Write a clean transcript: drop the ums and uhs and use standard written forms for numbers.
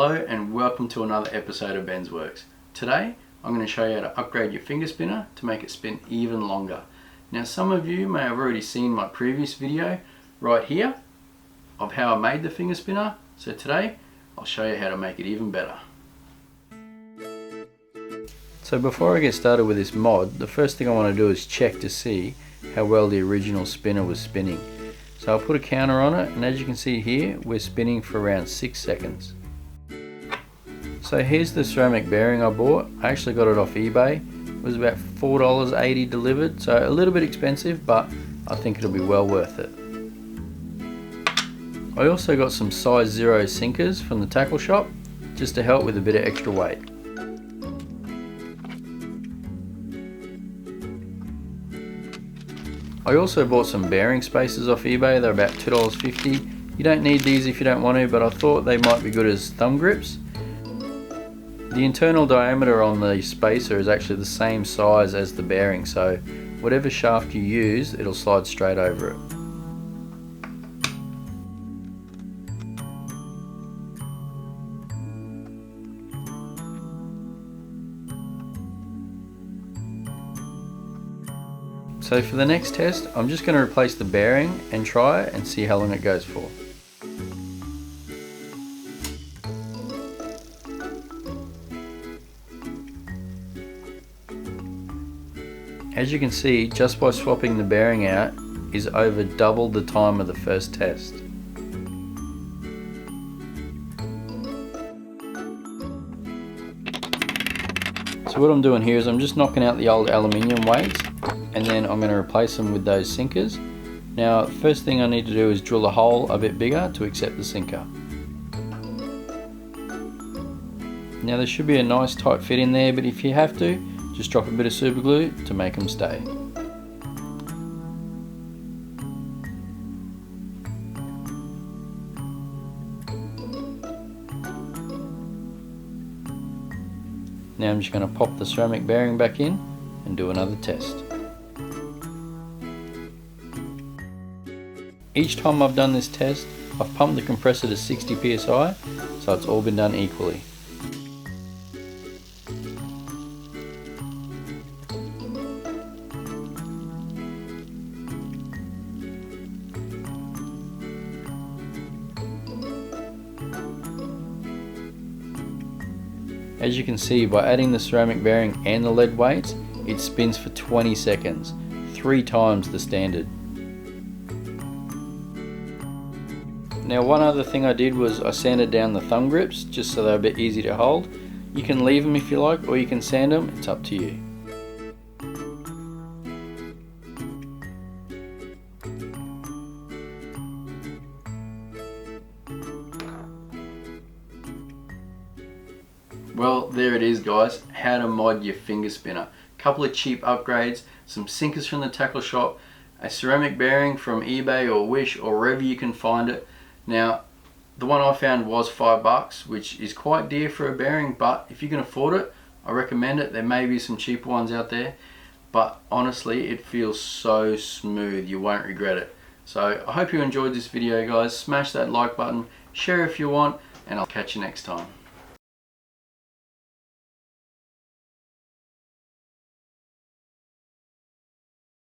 Hello and welcome to another episode of Ben's Works. Today I'm going to show you how to upgrade your finger spinner to make it spin even longer. Now some of you may have already seen my previous video right here of how I made the finger spinner, so today I'll show you how to make it even better. So before I get started with this mod, the first thing I want to do is check to see how well the original spinner was spinning. So I'll put a counter on it, and as you can see here, we're spinning for around 6 seconds. So here's the ceramic bearing I bought. I actually got it off eBay. It was about $4.80 delivered, so a little bit expensive, but I think it'll be well worth it. I also got some size 0 sinkers from the tackle shop, just to help with a bit of extra weight. I also bought some bearing spacers off eBay. They're about $2.50. You don't need these if you don't want to, but I thought they might be good as thumb grips. The internal diameter on the spacer is actually the same size as the bearing, so whatever shaft you use, it'll slide straight over it. So for the next test, I'm just going to replace the bearing and try it and see how long it goes for. As you can see, just by swapping the bearing out is over double the time of the first test. So what I'm doing here is I'm just knocking out the old aluminium weights, and then I'm going to replace them with those sinkers. Now, first thing I need to do is drill a hole a bit bigger to accept the sinker. Now there should be a nice tight fit in there, but if you have to, just drop a bit of super glue to make them stay. Now I'm just going to pop the ceramic bearing back in and do another test. Each time I've done this test, I've pumped the compressor to 60 psi, so it's all been done equally. As you can see, by adding the ceramic bearing and the lead weights, it spins for 20 seconds, 3 times the standard. Now one other thing I did was I sanded down the thumb grips just so they're a bit easy to hold. You can leave them if you like, or you can sand them, it's up to you. Well, there it is guys, how to mod your finger spinner. Couple of cheap upgrades, some sinkers from the tackle shop, a ceramic bearing from eBay or Wish or wherever you can find it. Now, the one I found was $5, which is quite dear for a bearing, but if you can afford it, I recommend it. There may be some cheaper ones out there, but honestly, it feels so smooth, you won't regret it. So I hope you enjoyed this video guys. Smash that like button, share if you want, and I'll catch you next time.